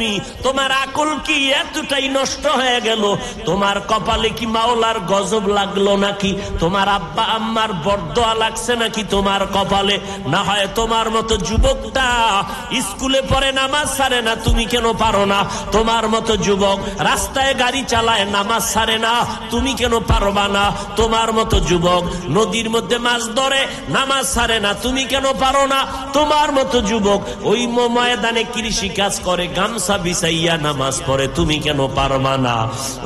তুমি? তোমার আকল কি এতটাই নষ্ট হয়ে গেল? তোমার কপালে কি মাওলার গজব লাগলো নাকি? তোমার আব্বা আম্মার বরদোয়া লাগছে নাকি তোমার কপালে? না হয় তোমার মতো যুবকটা স্কুলে পড়ে নামাজ ছাড়ে না, তুমি কেন পারো না? তোমার মতো যুবক রাস্তায় গাড়ি চালায় নামাজ ছাড়ে না, তুমি কেন পারবা না? তোমার মতো যুবক নদীর মধ্যে মাছ ধরে নামাজ ছাড়ে না, তুমি কেন পারো না? তোমার মতো যুবক ওই ময়দানে কৃষি কাজ করে গামছা বিছাইয়া নামাজ পড়ে, তুমি কেন পারবা না?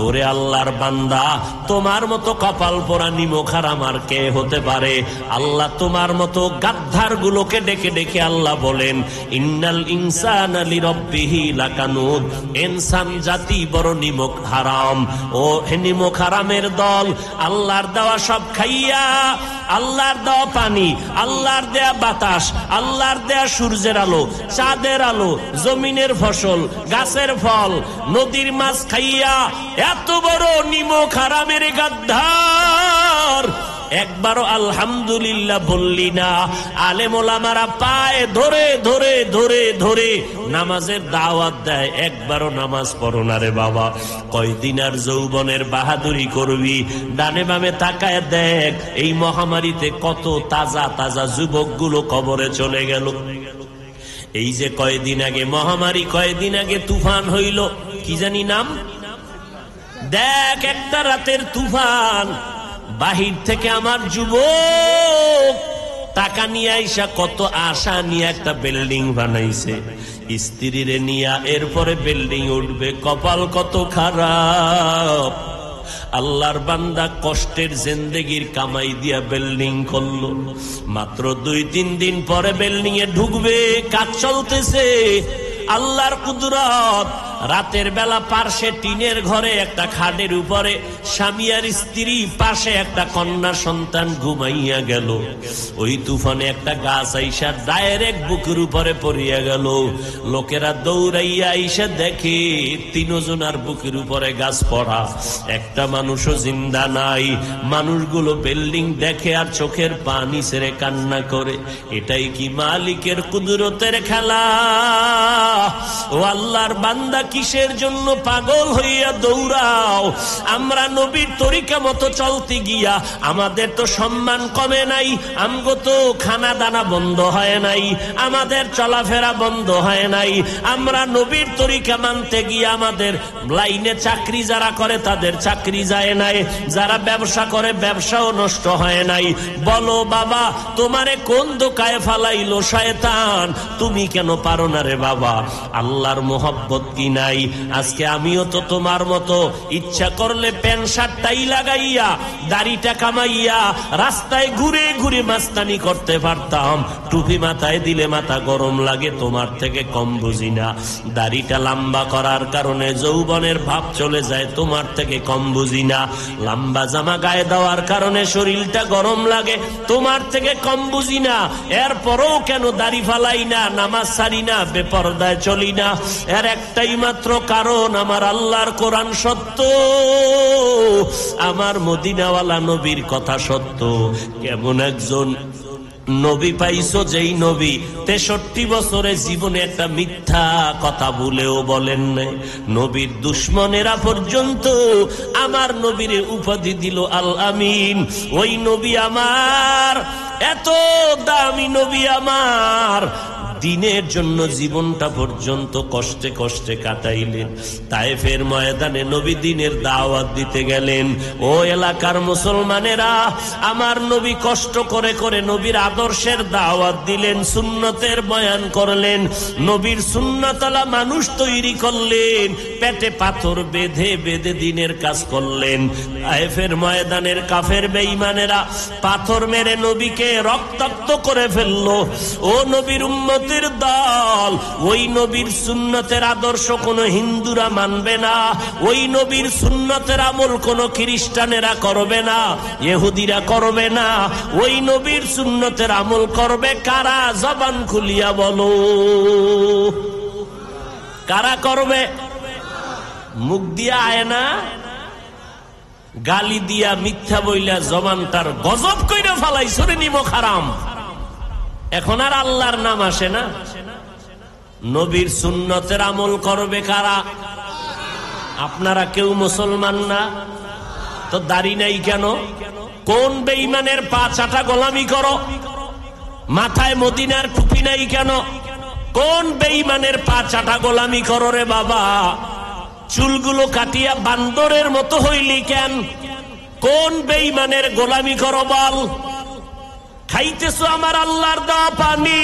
ওরে আল্লাহর বান্দা, তোমার মতো কপাল পোড়া নিমখার আমার কে হতে পারে? আল্লাহ তোমার মতো গাদ্দার গুলোকে ডেকে ডেকে আল্লাহ বলেন, ইন্নাল ইনসানা লিরাব্বিহি লাকানুদ, ইনসান জাতি বড় নিমক হারাম। ও হে নিমক হারামের দল, আল্লাহর দেওয়া সব খাইয়া, আল্লাহর দেওয়া পানি, আল্লাহর দেয়া বাতাস, আল্লাহর দেয়া সূর্যের আলো, চাঁদের আলো, জমিনের ফসল, গাছের ফল, নদীর মাছ খাইয়া এত বড় নিমক হারামের গাদ্দার, একবারও আলহামদুলিল্লাহ বললি না। আলেম ওলামারা পায়ে ধরে ধরে ধরে ধরে নামাজের দাওয়াত দেয়, একবারও নামাজ পড়ো না রে বাবা। কয়দিন আর যৌবনের বাহাদুরি করবি? ডানে বামে তাকায় দেখ, এই মহামারীতে কত তাজা তাজা যুবকগুলো কবরে চলে গেল। এই যে কয়দিন আগে মহামারী, কয়দিন আগে তুফান হইল, কি জানি নাম, দেখ একটা রাতের তুফান, বাহির থেকে আমার যুবক টাকা নিয়ে আইসা কত আশা নিয়ে একটা বিল্ডিং বানাইছে, স্ত্রীরে নিয়া এরপরে বিল্ডিং উঠবে, কপাল কত খারাপ। আল্লাহর বান্দা কষ্টের জিন্দেগির কামাই দিয়া বিল্ডিং করলো, মাত্র 2-3 দিন পরে বিল্ডিং এ ঢুকবে, কাজ চলতেছে। আল্লাহর কুদরত, রাতের বেলা পার্শ্বে টিনের ঘরে একটা খাটের উপরে স্বামী আর স্ত্রী, পাশে একটা কন্যা সন্তান ঘুমাইয়া গেল। ওই তুফানে একটা গাছ আইসা ডাইরেক্ট বুকের উপরে পড়িয়া গেল। লোকেরা দৌড়াইয়া আইসা দেখে 3 জনার বুকের উপরে গাছ পড়া, একটা মানুষও জিন্দা নাই। মানুষগুলো বিল্ডিং দেখে আর চোখের পানি ছেড়ে কান্না করে। এটাই কি মালিকের কুদরতের খেলা? ও আল্লাহর বান্দা, কিসের জন্য পাগল হইয়া দৌড়াও? আমরা নবীর তরিকা মতো চলতে গিয়া আমাদের তো সম্মান কমে নাই, আমগো তো খানা দানা বন্ধ হয় নাই, আমাদের চলাফেরা বন্ধ হয় নাই। আমরা নবীর তরিকা মানতে গিয়ে আমাদের লাইনে চাকরি যারা করে তাদের চাকরি যায় নাই, যারা ব্যবসা করে ব্যবসাও নষ্ট হয় নাই। বলো বাবা, তোমারে কোন দোকায় ফালাইলো শয়তান? তুমি কেন পারো না রে বাবা? আল্লাহর মোহব্বত কি নাই? আজকে আমিও তো তোমার মতো ইচ্ছা করলে প্যান্ট শার্টটাই লাগাইয়া দাড়িটা কামাইয়া রাস্তায় ঘুরে ঘুরে মাস্তানি করতে পারতাম। টুপি মাথায় দিলে মাথা গরম লাগে, তোমার থেকে কম বুঝি না। দাড়িটা লম্বা করার কারণে যৌবনের ভাব চলে যায়, তোমার থেকে কম বুঝি না। লম্বা জামা গায়ে দেওয়ার কারণে শরীরটা গরম লাগে, তোমার থেকে কম বুঝি না। এরপরও কেন দাড়ি ফালাই না, নামাজ ছাড়ি না, বেপরদায় চলি না? এর একটাই মাত্র কারণ, আমার আল্লাহর কোরআন সত্য, আমার মদিনাওয়ালা নবীর কথা সত্য। কেমন একজন নবী পাইছো, যেই নবী 63 বছরে জীবনে একটা মিথ্যা কথা বলেও বলেন নাই। নবীর দুশ্মনেরা পর্যন্ত আমার নবীর উপাধি দিল আল আমিন। ওই নবী আমার, এত দামি নবী আমার, দিনের জন্য জীবনটা পর্যন্ত কষ্টে কষ্টে কাটাইলেন। তায়েফের ময়দানে নবী দিনের দাওয়াত দিতে গেলেন। ও এলাকার মুসলমানেরা, আমার নবী কষ্ট করে করে নবীর আদর্শের দাওয়াত দিলেন, সুন্নতের বয়ান করলেন, নবীর সুন্নতওয়ালা মানুষ তৈরি করলেন, পেটে পাথর বেঁধে বেঁধে দিনের কাজ করলেন। তায়েফের ময়দানের কাফের বেঈমানেরা পাথর মেরে নবীকে রক্তাক্ত করে ফেললো। ও নবীর উম্মত দল, ওই নবীর সুন্নতের আদর্শ কোন হিন্দুরা মানবে না, ওই নবীর সুন্নতের আমল কোন খ্রিস্টানেরা করবে না, ইহুদিরা করবে না। ওই নবীর সুন্নতের আমল করবে কারা? জবান খুলিয়া বলো, কারা করবে? মুখ দিয়া আয় না, গালি দিয়া মিথ্যা বইলা জবানটার গজব কইরা ফালাইছো রে নিমক হারাম। এখন আর আল্লাহর নাম আসে না। নবীর সুন্নতের আমল করবে কারা? আপনারা কেউ মুসলমান না তো দাড়ি নাই কেন? কোন বেঈমানের পা চাটা গোলামি করো? মাথায় মদিনার টুপি নাই কেন? কোন বেঈমানের পা চাটা গোলামি করো রে বাবা? চুলগুলো কাটিয়া বান্দরের মতো হইলি কেন? কোন বেঈমানের গোলামি করো বল? খাইতেছো আমার আল্লাহর দেওয়া পানি,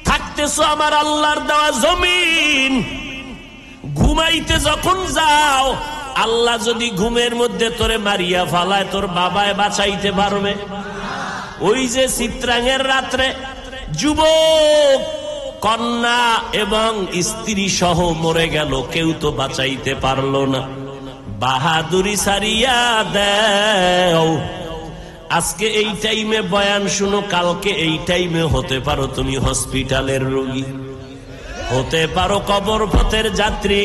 থাকতেছো আমার আল্লাহর দেওয়া জমিন, ঘুমাইতে যখন যাও আল্লাহ যদি ঘুমের মধ্যে তোরে মারিয়া ফালায় তোর বাবায় বাঁচাইতে পারবে? ওই যে চিত্রাঙ্গের রাত্রে যুবক কন্যা এবং স্ত্রী সহ মরে গেল, কেউ তো বাঁচাইতে পারলো না। বাহাদুরি সারিয়া দেও। আজকে এই টাইমে বয়ান শুনো, কালকে এই টাইমে হতে পারো তুমি হসপিটালের রোগী, হতে পারো কবর পথের যাত্রী।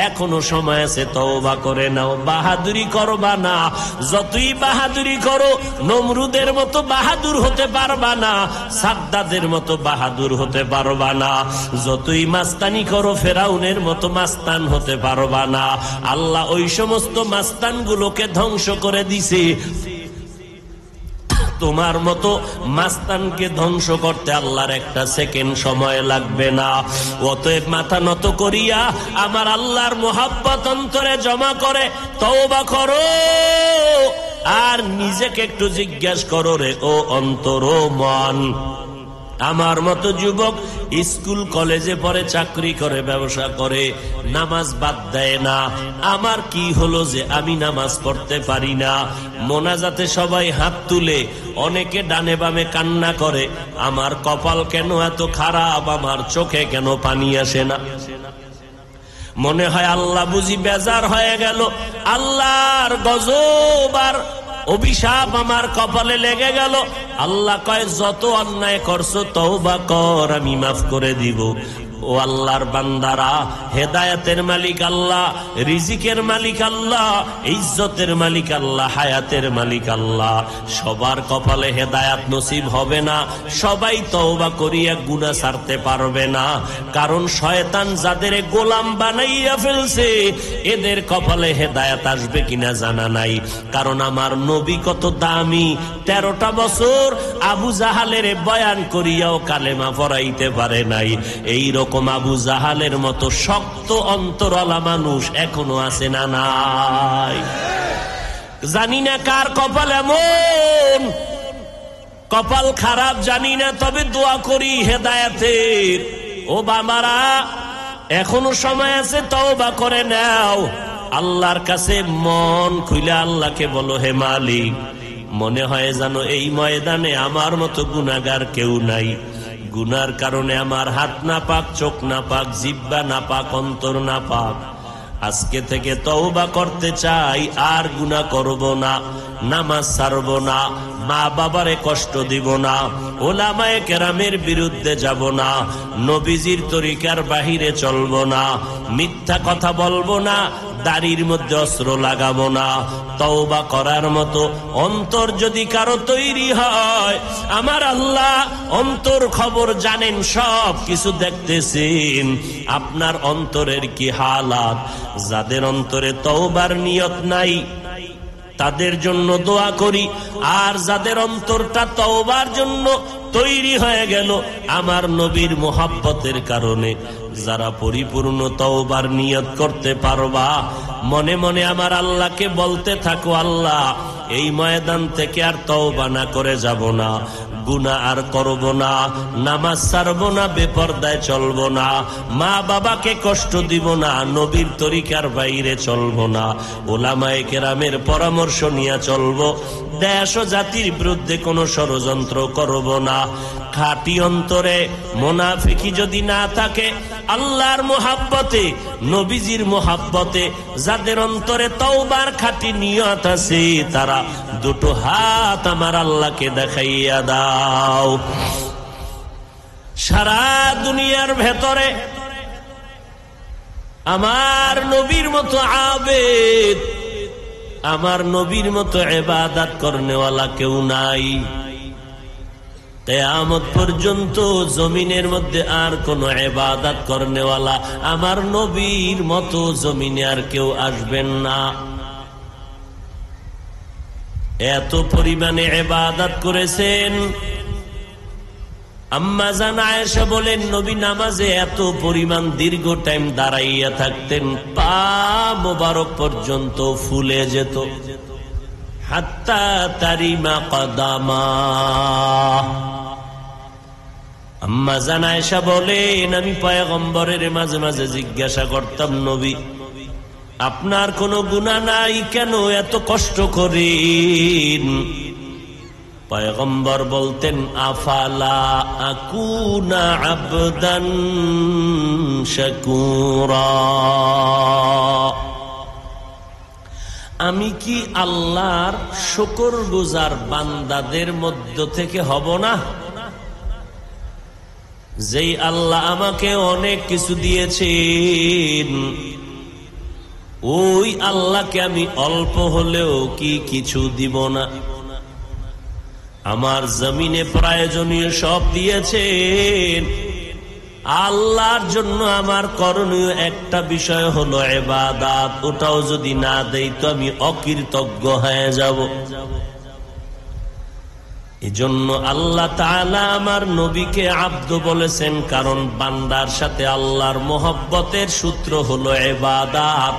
এখনো সময় আছে, তওবা করে নাও। বাহাদুরি করবা না। যতই বাহাদুরি করো নমরুদের মতো বাহাদুর হতে পারবা না, সাদ্দাদের মতো বাহাদুর হতে পারবা না। যতই মাস্তানি করো ফেরাউনের মতো মাস্তান হতে পারবা না। আল্লাহ ওই সমস্ত মাস্তানগুলোকে ধ্বংস করে দিছে। তোমার মতো মাস্তানকে ধ্বংস করতে আল্লাহর একটা সেকেন্ড সময় লাগবে না। অতএব মাথা নত করিয়া আমার আল্লাহর মোহাব্বত অন্তরে জমা করে তওবা করো। আর নিজেকে একটু জিজ্ঞাসা করো রে ও অন্তর ও মন, আমার মতো যুবক স্কুল কলেজে পড়ে, চাকরি করে, ব্যবসা করে, নামাজ বাদ দেয় না। আমার কি হলো যে আমি নামাজ পড়তে পারি না? মোনাজাতে সবাই হাত তুলে, অনেকে ডানে বামে কান্না করে। আমার কপাল কেন এত খারাপ? আমার চোখে কেন পানি আসে না? মনে হয় আল্লাহ বুঝি বেজার হয়ে গেল। আল্লাহর গজব আর অভিশাপ আমার কপালে লেগে গেল। আল্লাহ কয় যত অন্যায় করছো তওবা কর, আমি মাফ করে দিব। ও আল্লাহর বান্দারা, হেদায়েতের মালিক আল্লাহ, রিজিকের মালিক আল্লাহ, ইজ্জতের মালিক আল্লাহ, হায়াতের মালিক আল্লাহ। সবার কপালে হেদায়েত নসিব হবে না, সবাই তওবা করিয়া গুনাহ ছাড়তে পারবে না। কারণ শয়তান যাদের গোলাম বানাইয়া ফেলছে, এদের কপালে হেদায়েত আসবে কিনা জানা নাই। কারণ আমার নবী কত দামি, 13টা বছর আবু জাহালের বয়ান করিয়াও কালেমা পড়াইতে পারে নাই। এই রকম আবু জাহালের মতো শক্ত অন্তরওয়ালা মানুষ এখনো আছে না নাই? জানি না কার কপাল এমন, কপাল খারাপ জানি না, তবে দোয়া করি হেদায়েতের। ও বাবারা, এখনো সময় আছে, তওবা করে নাও। আল্লাহর কাছে মন খুলে আল্লাহকে বলো, হে মালিক, মনে হয় জানো এই ময়দানে আমার মতো গুনাহগার কেউ নাই। গুনার কারণে আমার হাত না পাক, চোখ না পাক, জিহ্বা না পাক, অন্তর না পাক। আজকে থেকে তওবা করতে চাই, আর গুনাহ করব না, নামাজ ছাড়ব না, মা বাবারে কষ্ট দিব না, ওলামায়ে কেরামের বিরুদ্ধে যাব না, নবীজির তরিকার বাহিরে চলব না, মিথ্যা কথা বলবো না, দাড়ির মধ্যে অস্ত্র লাগাবো না। তওবা করার মতো অন্তর যদি কারো তৈরি হয়, আমার আল্লাহ অন্তর খবর জানেন, সব কিছু দেখতেছেন। আপনার অন্তরের কি হালাত? যাদের অন্তরে তওবার নিয়ত নাই তাদের জন্য দোয়া করি, আর যাদের অন্তরটা তওবার জন্য তৈরি হয়ে গেল আমার নবীর মোহাব্বতের কারণে, যারা পরিপূর্ণ তওবার নিয়ত করতে পারবা, মনে মনে আমার আল্লাহকে বলতে থাকো, আল্লাহ এই ময়দান থেকে আর তওবা না করে যাব না, গুনাহ আর করব না, নামাজ ছাড়ব না, বেপরদায় চলব না, মা বাবাকে কষ্ট দিব না, নবীর তরিকার বাইরে চলব না, ওলামায়ে কেরামের পরামর্শ নিয়ে চলব, দেশ ও জাতির বিরুদ্ধে কোনো ষড়যন্ত্র করব না। খাঁটি অন্তরে মুনাফিকি যদি না থাকে, আল্লাহর মোহাব্বতে, নবীজির মোহাব্বতে যাদের অন্তরে তওবার খাঁটি নিয়ত আছে, তারা দুটো হাত আমার আল্লাহকে দেখাইয়া দাও। সারা দুনিয়ার ভেতরে আমার নবীর মতো আবেদ, আমার নবীর মতো ইবাদত করনেওয়ালা কেউ নাই। কিয়ামত পর্যন্ত জমিনের মধ্যে আর কোন ইবাদত করনেওয়ালা আমার নবীর মতো জমিনে আর কেউ আসবেন না। এত পরিমাণে ইবাদত করেছেন। আম্মা জান আয়েশা বলেন, নবী নামাজে এত পরিমাণ দীর্ঘ টাইম দাঁড়াইয়া থাকতেন, পা মোবারক পর্যন্ত ফুলে যেত। হাত্তা তারিমা কদামা। আম্মা জান আয়েশা বলেন, আমি পয়গম্বরের মাঝে মাঝে জিজ্ঞাসা করতাম, নবী আপনার কোনো গুনাহ নাই, কেন এত কষ্ট করেন? পয়গম্বর বলতেন, আফালা আকুনা আবদান শাকুরা, আমি কি আল্লাহর শুকরগুজার বান্দাদের মধ্য থেকে হব না? যেই আল্লাহ আমাকে অনেক কিছু দিয়েছেন, ওই আল্লাহকে আমি অল্প হলেও কি কিছু দিব না? আমার জমিনে প্রয়োজনীয় সব দিয়েছেন, আল্লাহর জন্য আমার করণীয় একটা বিষয় হলো ইবাদত, ওটাও যদি না দেই তো আমি অকৃতজ্ঞ হয়ে যাব। এজন্য আল্লাহ তাআলা আমার নবীকে আব্দ বলেছেন, কারণ বান্দার সাথে আল্লাহর মহব্বতের সূত্র হলো ইবাদত।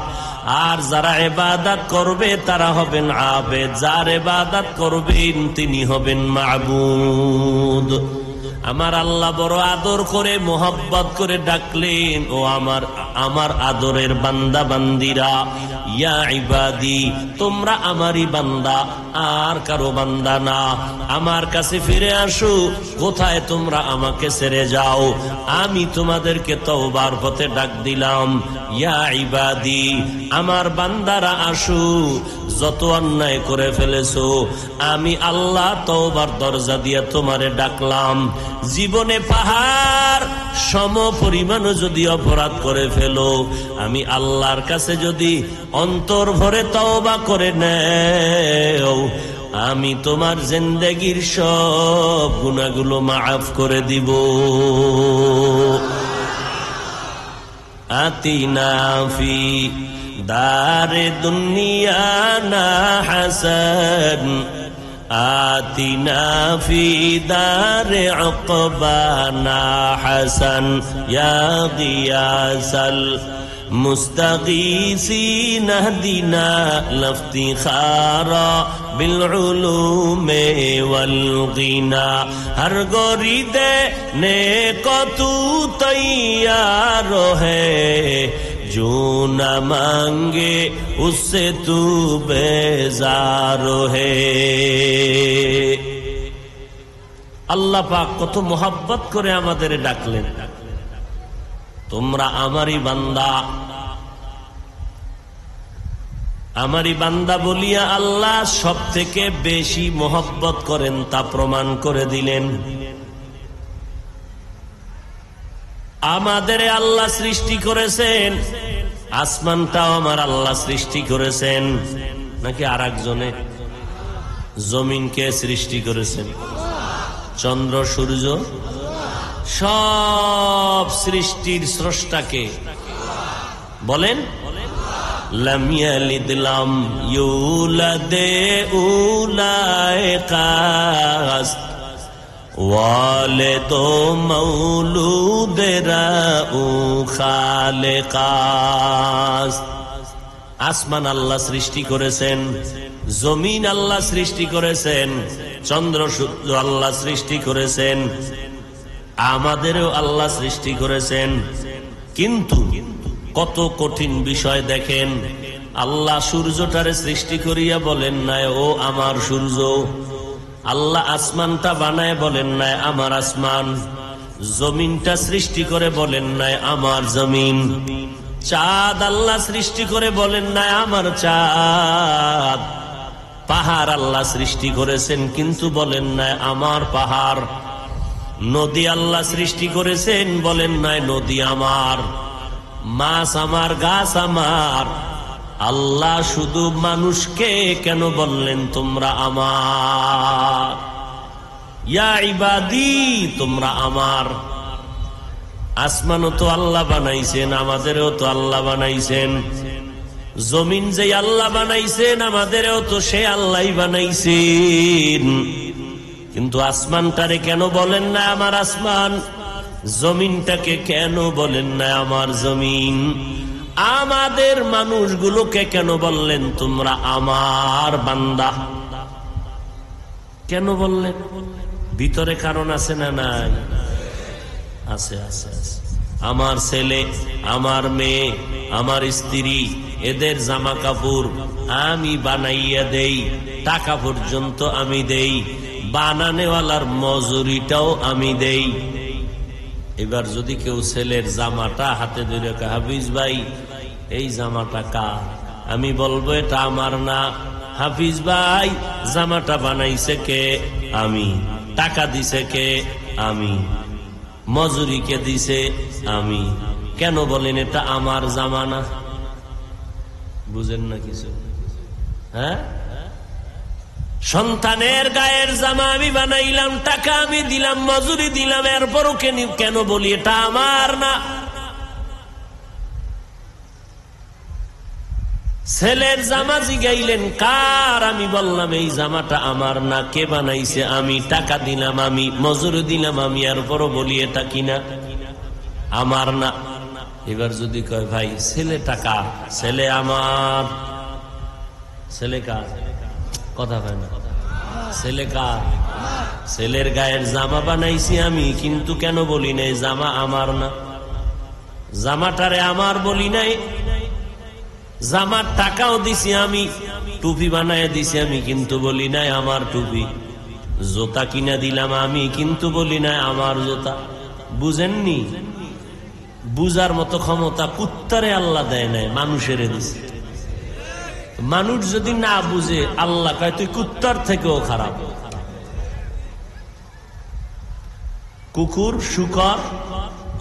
আর যারা ইবাদত করবে তারা হবেন আবেদ, যার ইবাদত করবেন তিনি হবেন মাবুদ। আমার আল্লাহ বড় আদর করে মোহব্বত করে ডাকলেন, ও আমার আদরের বান্দা বান্দিরা, ইয়া ইবাদি, তোমরা আমারই বান্দা, আর কারো বান্দা না। আমার কাছে ফিরে আসো। কোথায় তোমরা আমাকে ছেড়ে যাও? আমি তোমাদেরকে তওবার পথে ডাক দিলাম। ইয়া ইবাদি, আমার বান্দারা আসো, যত অন্যায় করে ফেলেছো আমি আল্লাহ তওবার দরজা দিয়ে তোমারে ডাকলাম। জীবনে পাহাড় সম পরিমাণ যদি অপরাধ করে ফেলো, আমি আল্লাহর কাছে যদি অন্তর ভরে তওবা করে নেও, আমি তোমার জিন্দেগীর সব গুনাহগুলো মাফ করে দিব। আতিনা ফি দারে দুনিয়া না হাসান, আতিনা ফি দারে উকবানা হাসান, ইয়া গিয়াসাল মুস্তাগীসিন আহদিনা লাফতিখারা বিল উলুমে ওয়াল গিনা। হর গরিদে নেক তু তৈয়ার হ্যায়, जो न मांगे उससे तू बेजार है। আল্লাহ পাক কত মোহাব্বত করে আমাদের ডাকলেন, তোমরা আমারই বান্দা। আমারই বান্দা বলিয়া আল্লাহ সব থেকে বেশি মোহাব্বত করেন তা প্রমাণ করে দিলেন। আমাদের আল্লাহ সৃষ্টি করেছেন, আসমানটাও আমার আল্লাহ সৃষ্টি করেছেন, নাকি আর একজনে? জমিনকে সৃষ্টি করেছেন, চন্দ্র সূর্য, সব সৃষ্টির স্রষ্টাকে বলেন। লাম ইয়ালিদ লাম ইউলাদ উলাইকাস ওয়ালিদ মাউলুদেরা ও খালেকাস। আসমান আল্লাহ সৃষ্টি করেছেন, জমিন আল্লাহ সৃষ্টি করেছেন, চন্দ্র সূর্য আল্লাহ সৃষ্টি করেছেন, আমাদেরও আল্লাহ সৃষ্টি করেছেন। কিন্তু কত কঠিন বিষয় দেখেন, আল্লাহ সূর্যটারে সৃষ্টি করিয়া বলেন নাই ও আমার সূর্য, আল্লাহ আসমানটা বানায় বলেন নাই আমার আসমান, জমিনটা সৃষ্টি করে বলেন নাই আমার জমিন, চাঁদ আল্লাহ সৃষ্টি করে বলেন নাই আমার চাঁদ, পাহাড় আল্লাহ সৃষ্টি করেছেন কিন্তু বলেন নাই আমার পাহাড়, নদী আল্লাহ সৃষ্টি করেছেন বলেন নাই নদী আমার, মাছ আমার, গাছ আমার। আল্লাহ শুধু মানুষকে কেন বললেন তোমরা আমার? ইয়া ইবাদি, তোমরা আমার। আসমানও তো আল্লাহ বানাইছেন, আমাদেরও তো আল্লাহ বানাইছেন। জমিন যে আল্লাহ বানাইছেন, আমাদেরও তো সে আল্লাহ বানাইছেন। কিন্তু আসমানটারে কেন বলেন না আমার আসমান? জমিনটাকে কেন বলেন না আমার জমিন? আমাদের মানুষগুলোকে কেন বললেন তোমরা আমার বান্দা? কেন বললেন? ভিতরে কারণ আছে না নাই? আছে, আছে, আছে। আমার ছেলে, আমার মেয়ে, আমার স্ত্রী, এদের জামা কাপড় আমি বানাইয়া দেই, টাকা পর্যন্ত আমি দেই, বানানেওয়ালার মজুরিটাও আমি দেই। এবার যদি কেউ ছেলের জামাটা হাতে ধরে হাফিজ ভাই এই জামাটা কার, আমি বলবো এটা আমার না। হাফিজ ভাই জামাটা বানাইছে কে? আমি। টাকা দিছে কে? আমি। মজুরি কে দিছে? আমি। কেন বলেন এটা আমার জামা না? বুঝেন না কিছু? হ্যাঁ, সন্তানের গায়ের জামা আমি বানাইলাম, টাকা আমি দিলাম, মজুরি দিলাম, এরপরও কেন বলি এটা আমার না? ছেলের জামা জিগাইলেন কার, আমি বললাম এই জামাটা আমার না। কে বানাইছে? আমি। টাকা দিলাম আমি, মজুরি দিলাম আমি, এরপরও বলি এটা কিনা আমার না। এবার যদি কয় ভাই ছেলেটা কার? ছেলে আমার। ছেলে কার? কথা হয় না। ছেলে কার? ছেলের গায়ের জামা বানাইছি আমি, কিন্তু কেন বলি নাই জামা আমার না? জামাটারে আমার বলি নাই। জামার টাকাও দিছি আমি, টুপি বানায় দিছি আমি, কিন্তু বলি নাই আমার টুপি। জোতা কিনা দিলাম আমি, কিন্তু বলি নাই আমার জোতা। বুঝেননি? বুঝার মতো ক্ষমতা কুত্তারে আল্লাহ দেয় নাই, মানুষের দিছে। মানুষ যদি না বুঝে, আল্লাহ কয় তুই কুত্তার থেকেও খারাপ। কুকুর, শুকর,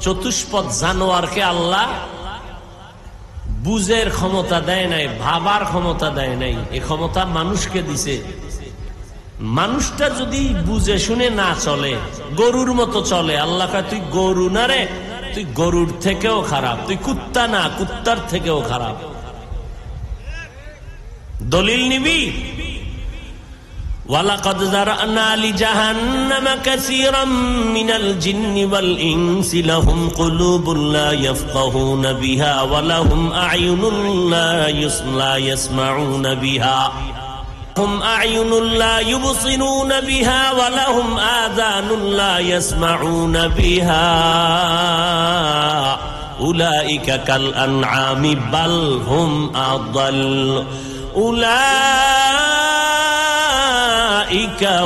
চতুষ্পদ জানোয়ারকে আল্লাহ বুঝের ক্ষমতা দেয় নাই, ভাবার ক্ষমতা দেয় নাই। এই ক্ষমতা মানুষকে দিছে। মানুষটা যদি বুঝে শুনে না চলে, গরুর মতো চলে, আল্লাহ কয় তুই গরু না রে, তুই গরুর থেকেও খারাপ, তুই কুত্তা না, কুত্তার থেকেও খারাপ। দলিল নিবি? ওয়ালাকাদ যারানা লিজাহান্নামা কাসীরাম মিনাল জিন্নি ওয়াল ইনসি লাহুম কুলুবুন লা ইয়াফকাহুনা বিহা ওয়া লাহুম আ'য়ুনুন লা ইয়াসমাউনা বিহা হুম আ'য়ুনুন লা ইউবসিরুনা বিহা ওয়া লাহুম আযানুন লা ইয়াসমাউনা বিহা উলাইকা কাল আনআমি বাল হুম আদাল উলাইকা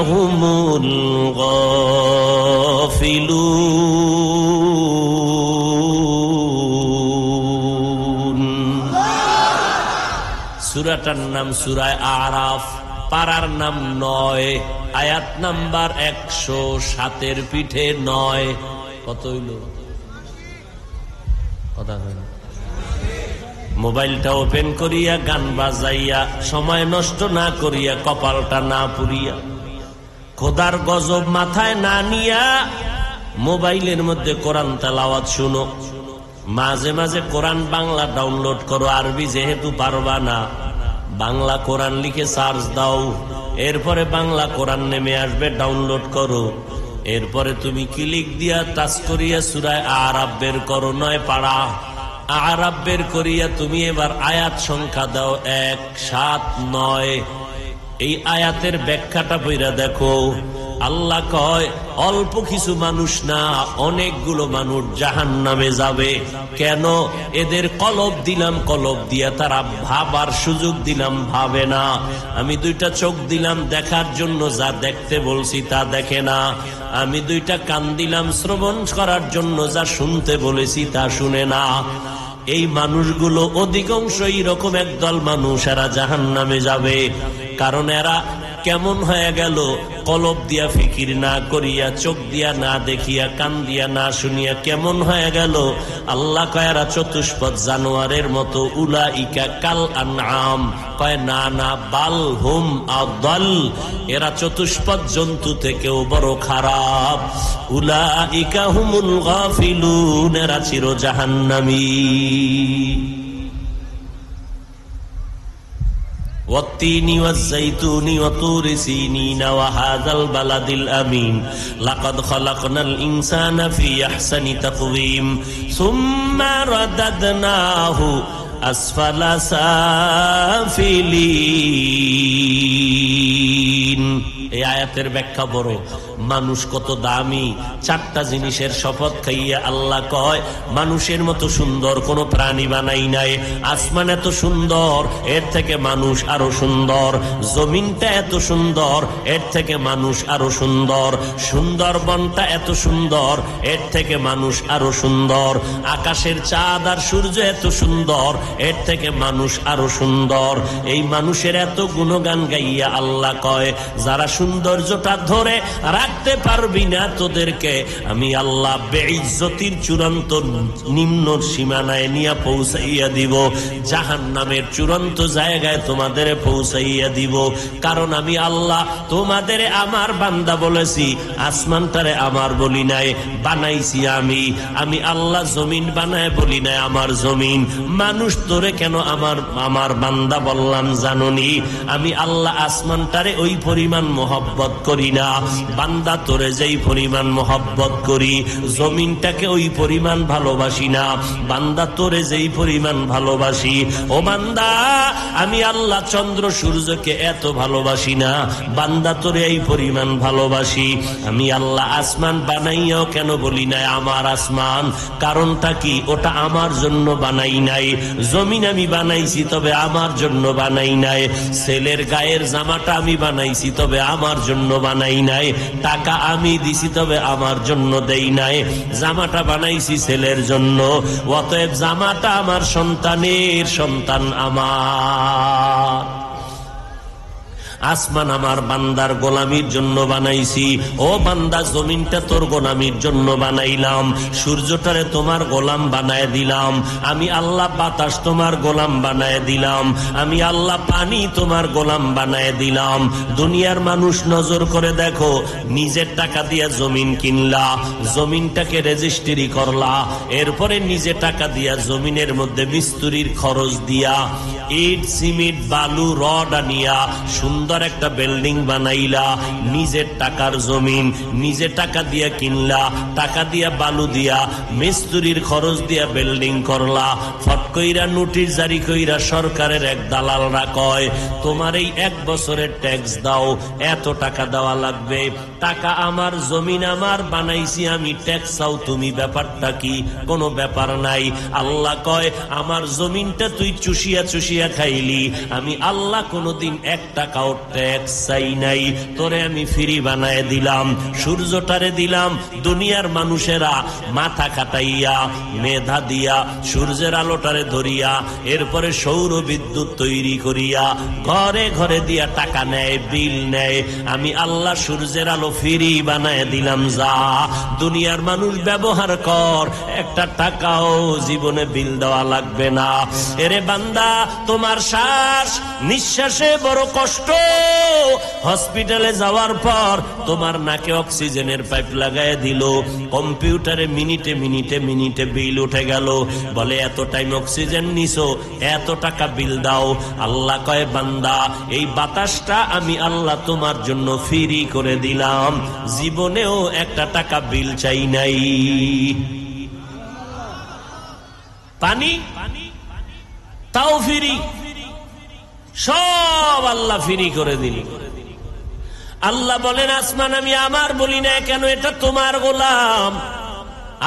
হুমুল গাফিলুন। সূরাটার নাম সূরা আরাফ, পারার নাম ৯, আয়াত নাম্বার ১০৭ পিঠে ৯। কত হইল? কথা হইল? মোবাইলটা ওপেন করিয়া গান বাজাইয়া সময় নষ্ট না করিয়া, কপালটা না পুরিয়া, খোদার গজব মাথায় না নিয়া মোবাইলের মধ্যে কোরআন তেলাওয়াত শুনো। মাঝে মাঝে কোরআন বাংলা ডাউনলোড করো, আরবি যেহেতু পারবা না, বাংলা কোরআন লিখে সার্চ দাও, এরপরে বাংলা কোরআন নেমে আসবে, ডাউনলোড করো। এরপরে তুমি ক্লিক দিয়া টাচ করিয়া সূরা আরাফ বের করো, ৯ পারা। আরাফ বের করিয়া তুমি এবার আয়াত সংখ্যা দাও ১৭৯। এই আয়াতের ব্যাখ্যাটা পড়া দেখো। আল্লাহ কয় অল্প কিছু মানুষ না, অনেকগুলো মানুষ জাহান্নামে যাবে। কেন? এদের কলব দিলাম, কলব দিয়া তারা ভাবার সুযোগ দিলাম, ভাবে না। আমি ২টা চোখ দিলাম দেখার জন্য, যা দেখতে বলছি তা দেখে না। আমি ২টা কান দিলাম শ্রবণ করার জন্য, যা শুনতে বলেছি তা শুনে না। এই মানুষগুলো অধিকাংশ এরকম একদল মানুষ, এরা জাহান্নামে যাবে। কারণ এরা কেমন হয়ে গেল? কলব দিয়া ফিকির না করিয়া, চোখ দিয়া না দেখিয়া, কান দিয়া না শুনিয়া কেমন হয়ে গেল? আল্লাহ কয় এরা চতুষ্পদ জানোয়ারের মতো। উলাইকা কাল আনআম, কয় না না, বাল হুম আদাল, এরা চতুষ্পদ জন্তু থেকেও বড় খারাপ। উলাইকা হুমুল গাফিলুন, এরা চির জাহান্নামী। والتين والزيتون وطور سينين وهذا البلد الأمين لقد خلقنا الإنسان في أحسن تقويم ثم رددناه أسفل سافلين। এই আয়াতের ব্যাখ্যা বড়। মানুষ কত দামি, চারটা জিনিসের শপথ খাইয়া আল্লাহ কয় মানুষের মতো সুন্দর কোন প্রাণী বানাই নাই। আসমান এত সুন্দর, এর থেকে মানুষ আরো সুন্দর। জমিনটা এত সুন্দর, এর থেকে মানুষ আরো সুন্দর। সুন্দরবনটা এত সুন্দর, এর থেকে মানুষ আরো সুন্দর। আকাশের চাঁদ আর সূর্য এত সুন্দর, এর থেকে মানুষ আরো সুন্দর। এই মানুষের এত গুণগান গাইয়া আল্লাহ কয় যারা সৌন্দর্যটা ধরে রাখতে পারবি না, তোদেরকে আমি আল্লাহ বেইজ্জতির চূড়ান্ত নিম্ন সীমানায় নিয়ে পৌঁছাইয়া দিব, জাহান্নামের চূড়ান্ত জায়গায় তোমাদের পৌঁছাইয়া দিব। কারণ আমি আল্লাহ তোমাদের আমার বান্দা বলেছি, আসমানটারে আমার বলি নাই, বানাইছি আমি আল্লাহ। জমিন বানায় বলি নাই, আমার জমিন। মানুষ তোরে কেন আমার বান্দা বললাম জাননি? আমি আল্লাহ আসমানটারে ওই পরিমাণ মোহব্বত করি না, বান্দা তোরে যেই পরিমাণ মোহব্বত করি। জমিনটাকে ওই পরিমাণ ভালোবাসি না, বান্দা তোরে যেই পরিমাণ ভালোবাসি। ও বান্দা, আমি আল্লাহ চন্দ্র সূর্যকে এত ভালোবাসি না, বান্দা তোরে এই পরিমাণ ভালোবাসি। আমি আল্লাহ আসমান বানাইয়াও কেন বলি নাই আমার আসমান? কারণটা কি? ওটা আমার জন্য বানাই নাই। জমিন আমি বানাইছি, তবে আমার জন্য বানাই নাই। ছেলের গায়ের জামাটা আমি বানাইছি, তবে আমার জন্য বানাই নাই। টাকা আমি দিছি, তবে আমার জন্য দেই নাই। জামাটা বানাইছি ছেলের জন্য, অতএব জামাটা আমার সন্তানের সন্তান আমার। আসমান আমার বান্দার গোলামির জন্য বানাইছি। ও বান্দা, জমিনটা তোর গোলামির জন্য বানাইলাম। সূর্যটারে তোমার গোলাম বানায় দিলাম আমি আল্লাহ। বাতাস তোমার গোলাম বানায় দিলাম আমি আল্লাহ। পানি তোমার গোলাম বানায় দিলাম। দুনিয়ার মানুষ নজর করে দেখো, নিজের টাকা দিয়া জমিন কিনলা, জমিনটাকে রেজিস্ট্রি করলা, এরপরে নিজে টাকা দিয়া জমিনের মধ্যে মিস্ত্রির খরচ দিয়া ইট সিমেন্ট বালু রড আনিয়া সুন্দর একটা বিল্ডিং বানাইলা। নিজের টাকার জমিন নিজে টাকা দিয়া কিনলা, টাকা দিয়া বালু দিয়া মিস্ত্রির খরচ দিয়া বিল্ডিং করলা। ফট কইরা নোটিশ জারি কইরা সরকারের এক দালালরা কয় তোমার এই 1 বছরের ট্যাক্স দাও, এত টাকা দেওয়া লাগবে। টাকা আমার, জমিন আমার, বানাইছি আমি, ট্যাক্স চাও তুমি। ব্যাপারটা কি? কোনো ব্যাপার নাই। আল্লাহ কয় আমার জমিনটা তুই চুষিয়া চুষিয়া খাইলি, আমি আল্লাহ কোনোদিন 1 টাকাও ট্যাক্স চাই নাই, তোরে আমি ফ্রি বানায় দিলাম। সূর্যটারে দিলাম, দুনিয়ার মানুষেরা মাথা খাটাইয়া মেধা দিয়া সূর্যের আলোটারে ধরিয়া এরপরে সৌর বিদ্যুৎ তৈরি করিয়া ঘরে ঘরে দিয়া টাকা নেয়, বিল নেয়। আমি আল্লাহ সূর্যের আলো ফ্রি বানায় দিলাম। যা দুনিয়ার মানুষ ব্যবহার কর, 1 টাকাও জীবনে বিল দেওয়া লাগবে না। এরে বান্দা, তোমার শ্বাস নিঃশ্বাসে বড় কষ্ট। হসপিটালে যাওয়ার পর তোমার নাকে অক্সিজেনের পাইপ লাগায় দিল, কম্পিউটারে মিনিটে মিনিটে মিনিটে বিল উঠে গেল। বলে এত টাইম অক্সিজেন নিছো, এত টাকা বিল দাও। আল্লাহ কয় বান্দা, এই বাতাসটা আমি আল্লাহ তোমার জন্য ফ্রি করে দিলাম, জীবনেও 1 টাকা বিল চাই নাই। পানি তাও ফ্রি, সব আল্লাহ ফ্রি করে দিল। আল্লাহ বলেন আসমান আমি আমার বলি না কেন, এটা তোমার গোলাম।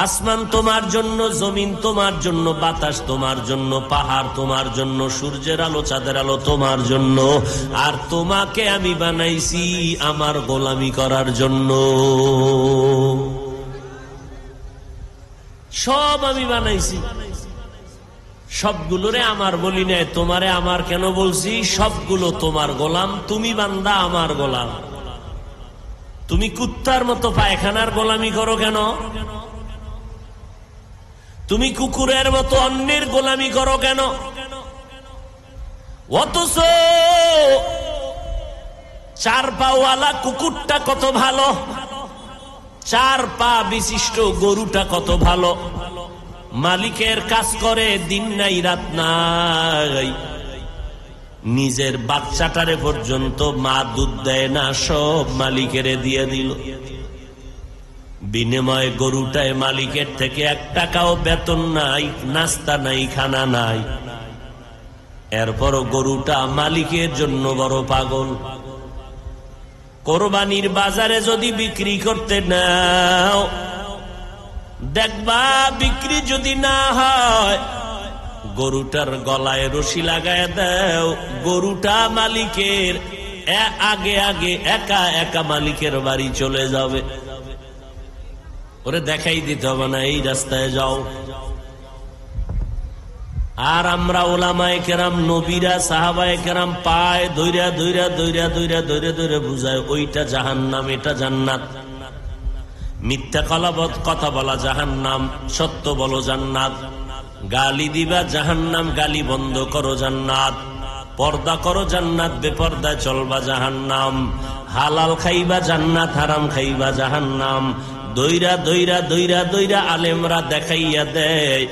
আসমান তোমার জন্য, জমিন তোমার জন্য, বাতাস তোমার জন্য, পাহাড় তোমার জন্য, সূর্যের আলো চাঁদের আলো তোমার জন্য। আর তোমাকে আমি বানাইছি আমার গোলামি করার জন্য। সব আমি বানাইছি। সবগুলোরে আমার বলি নাই, তোমারে আমার কেন বলছি? সবগুলো তোমার গোলাম, তুমি বান্দা আমার গোলাম। তুমি কুত্তার মতো পায়খানার গোলামি করো কেন? তুমি কুকুরের মতো অন্যের গোলামি করো কেন? অথচ চার পাওয়ালা কুকুরটা কত ভালো, চার পা বিশিষ্ট গরুটা কত ভালো, মালিকের কাজ করে, দিন নাই রাত নাই, নিজের বাচ্চাটারে পর্যন্ত মা দুধ দেয় না, সব মালিকেরে দিয়ে দিল। বিনিময়ে গরুটায় মালিকের থেকে 1 টাকাও বেতন নাই, নাস্তা নাই, খানা নাই। এরপরও গরুটা মালিকের জন্য বড় পাগল। কোরবানির বাজারে যদি বিক্রি করতে নাও, দেখবা বিক্রি যদি না হয়, গরুটার গলায় রশি লাগায় দাও, গরুটা মালিকের আগে আগে একা একা মালিকের বাড়ি চলে যাবে। ওরে দেখাই দিতে হবে না এই রাস্তায় যাও। আর আমরা ওলামায়ে কেরাম, নবীরা, সাহাবায়ে কেরাম পায় ধইরা ধইরা ধইরা ধইরা ধইরা ধইরা বুঝায় ওইটা জাহান্নাম, এটা জান্নাত। মিথ্যা কথা বলা জাহান্নাম, সত্য বলো জান্নাত। গালি দিবা জাহান্নাম, গালি বন্ধ করো জান্নাত। পর্দা করো জান্নাত, বেপর্দা চলবা জাহান্নাম। হালাল খাইবা জান্নাত, হারাম খাইবা জাহান্নাম। দইরা দইরা দইরা দইরা আলেমরা দেখাইয়া দেয়।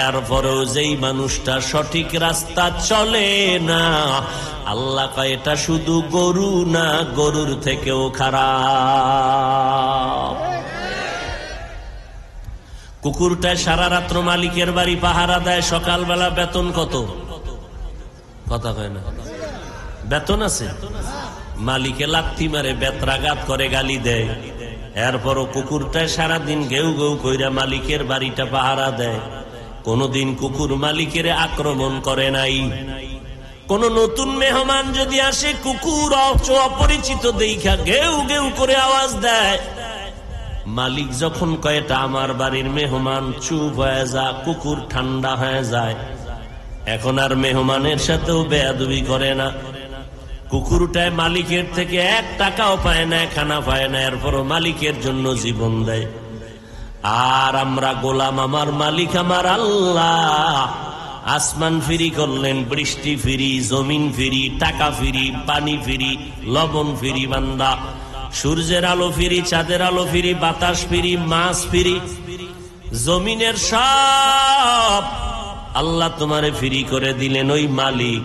এরপরেও যেই মানুষটা সঠিক রাস্তা চলে না, আল্লাহ কয় এটা শুধু গরু না, গরুর থেকেও খারাপ। কুকুরটায় সারা রাত্র মালিকের বাড়ি পাহারা দেয়, সকালবেলা বেতন কত? কথা কয় না, বেতন আছে? মালিকে লাথি মারে, বেত্রাঘাত করে, গালি দেয়। এরপরও কুকুরটায় সারাদিন ঘেউ ঘেউ কইরা মালিকের বাড়িটা পাহারা দেয়। কোনদিন কুকুর মালিকের আক্রমণ করে নাই। কোন নতুন মেহমান যদি আসে, কুকুর অপরিচিত দেখা ঘেউ ঘেউ করে আওয়াজ দেয়। মালিক যখন কয় এটা আমার বাড়ির মেহমান, চুপ হয়ে যা, কুকুর ঠান্ডা হয়ে যায়। এখন আর মেহমানের সাথেও বেয়াদবি করে না। কুকুরটায় মালিকের থেকে 1 টাকাও পায় না, খানা পায় না, এরপরও মালিকের জন্য জীবন দেয়। আর আমরা গোলাম, আমার মালিক আমার আল্লাহ। আসমান ফ্রি করলেন, বৃষ্টি ফ্রি, জমিন ফ্রি, টাকা ফ্রি, পানি ফ্রি, লবণ ফ্রি বান্দা। সূর্যের আলো ফ্রি, চাঁদের আলো ফ্রি, বাতাস ফ্রি, মাছ ফ্রি, জমিনের সব আল্লাহ তোমারে ফ্রি করে দিলেন ওই মালিক।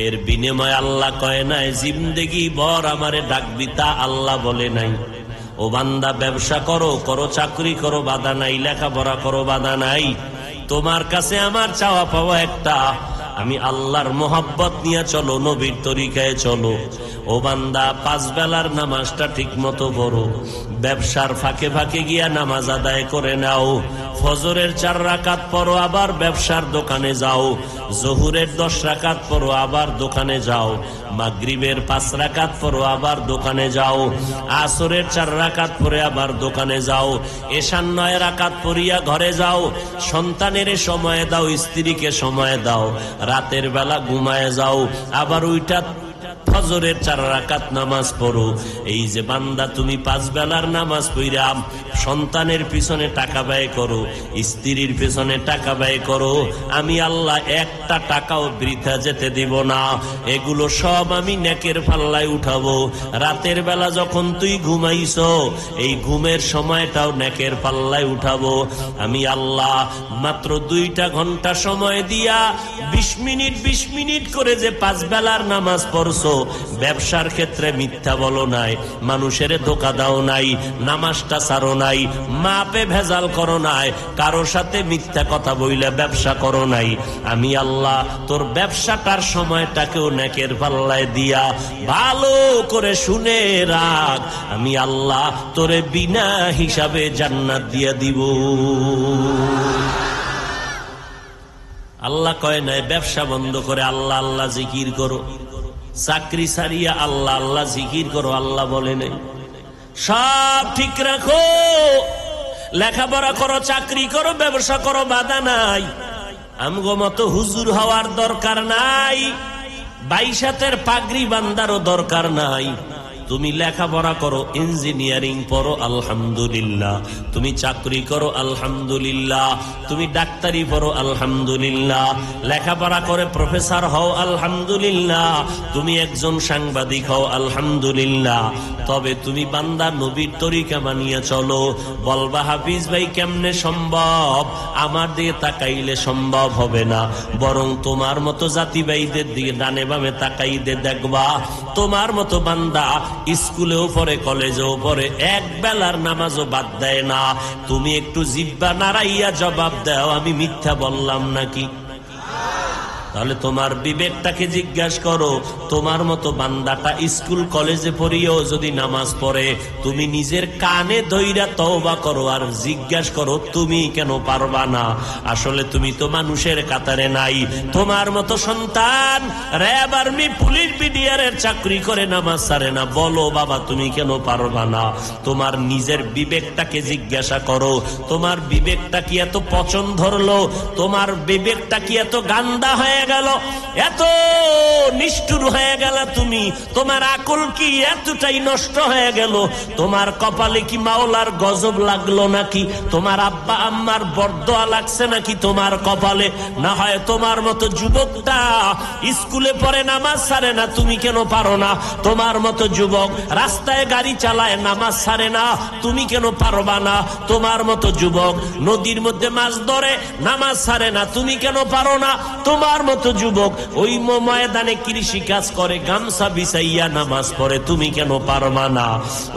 এর বিনিময় আল্লাহ কয় নাই জিন্দেগি ভর আমারে ডাকবি, তা আল্লাহ বলে নাই। ও বান্দা ব্যবসা করো, করো চাকরি করো, বাধা নাই, লেখাপড়া করো, বাধা নাই। তোমার কাছে আমার চাওয়া পাওয়া একটা, আমি আল্লাহর মোহাব্বত নিয়ে চলো, নবীর তরিকায় চলো। ও বান্দা 5 বেলার নামাজটা ঠিক মতো পড়ো, ব্যবসার ফাঁকে ফাঁকে গিয়া নামাজ আদায় করে নাও। ফজরের 4 রাকাত পড়ো, আবার ব্যবসার দোকানে যাও। জোহরের 10 রাকাত পড়ো, আবার দোকানে যাও। মাগরিবের 5 রাকাত পড়ো, আবার দোকানে যাও। আসরের 4 রাকাত পড়ে আবার দোকানে যাও। এশার 9 রাকাত পড়িয়া ঘরে যাও। সন্তানের সময় দাও, স্ত্রীকে সময় দাও। রাতের বেলা ঘুমায় যাও, আবার ওইটা ফজরের 4 রাকাত নামাজ পড়ো। এই যে বান্দা তুমি 5 বেলার নামাজ পড়া সন্তানের পিছনে টাকা ব্যয় করো, স্ত্রীর পিছনে টাকা ব্যয় করো, আমি আল্লাহ 1টা টাকাও বৃথা যেতে দিব না। এগুলো সব আমি নেকের পাল্লায় উঠাবো। রাতের বেলা যখন তুই ঘুমাইছো, এই ঘুমের সময়টাও নেকের পাল্লায় উঠাবো। আমি আল্লাহ মাত্র 2টা ঘন্টা সময় দিয়া 20 মিনিট করে যে 5 বেলার নামাজ পড়ছো, ব্যবসার ক্ষেত্রে মিথ্যা বলো নাই, মানুষের ধোকা দাও নাই, নামাজটা ছাড়ো নাই, মাপে ভেজাল করো নাই, কারোর সাথে মিথ্যা কথা বইলে ব্যবসা করো নাই। আমি আল্লাহ তোর ব্যবসাটার সময়টাকেও নেকের পাল্লায় দিয়া ভালো করে শুনে রাখ, আমি আল্লাহ তোরে বিনা হিসাবে জান্নাত দিয়া দিব। আল্লাহ কয় নাই ব্যবসা বন্ধ করে আল্লাহ আল্লাহ জিকির করো, চাকরি ছাড়িয়া আল্লাহ আল্লাহ জিকির করো, আল্লাহ বলে নাই। সব ঠিক রাখো, লেখাপড়া করো, চাকরি করো, ব্যবসা করো, বাধা নাই। আমগো মতো হুজুর হওয়ার দরকার নাই, 22 হাতের পাগড়ি বান্দারও দরকার নাই। তুমি লেখাপড়া করো, ইঞ্জিনিয়ারিং পড়ো, আলহামদুলিল্লাহ। তুমি চাকরি করো, আলহামদুলিল্লাহ। তুমি ডাক্তারি পড়ো, আলহামদুলিল্লাহ। লেখাপড়া করে প্রফেসর হও, আলহামদুলিল্লাহ। তুমি একজন সাংবাদিক হও, আলহামদুলিল্লাহ। তবে তুমি বান্দা নবীর তরিকা মানিয়ে চলো। বলবা হাফিজ ভাই কেমনে সম্ভব? আমার দিকে তাকাইলে সম্ভব হবে না, বরং তোমার মতো জাতি ভাইদের দিকে ডানে বামে তাকাইতে দেখবা তোমার মতো বান্দা স্কুলেও পড়ে, কলেজেও পড়ে, এক বেলার নামাজও বাদ দেয় না। তুমি একটু জিহ্বা নাড়াইয়া জবাব দাও, আমি মিথ্যা বললাম নাকি? তাহলে তোমার বিবেকটাকে জিজ্ঞাসা করো, তোমার মতো বান্দাটা স্কুল কলেজে পড়িয়েও যদি নামাজ পড়ে, তুমি নিজের কানে ধইরা তওবা করো আর জিজ্ঞাসা করো তুমি কেন পারবা না? আসলে তুমি তো মানুষের কাতারে নাই। তোমার মতো সন্তান র্যাব, আর্মি, পুলিশ, বিডিআরের চাকরি করে নামাজ ছাড়ে না। বলো বাবা তুমি কেন পারবা না? তোমার নিজের বিবেকটাকে জিজ্ঞাসা করো, তোমার বিবেকটা কি এত পচন ধরলো? তোমার বিবেকটা কি এত গান্দা হয়ে গেল, এত নিষ্ঠুর হয়ে গেল? তুমি তোমার আকল কি এতটাই নষ্ট হয়ে গেল? তোমার কপালে কি মাওলার গজব লাগলো নাকি? তোমার আব্বা আম্মার বরদোয়া লাগছে নাকি তোমার কপালে? না হয় তোমার মতো যুবকটা স্কুলে পড়ে নামাজ ছাড়ে না, তুমি কেন পারো না? তোমার মতো যুবক রাস্তায় গাড়ি চালায় নামাজ ছাড়ে না, তুমি কেন পারবা না? তোমার মতো যুবক নদীর মধ্যে মাছ ধরে নামাজ ছাড়ে না, তুমি কেন পারো না? তোমার মতো যুবক ওই ময়দানে কৃষি কাজ করে গামছা বিছাইয়া নামাজ পড়ে, তুমি কেন পারবা না?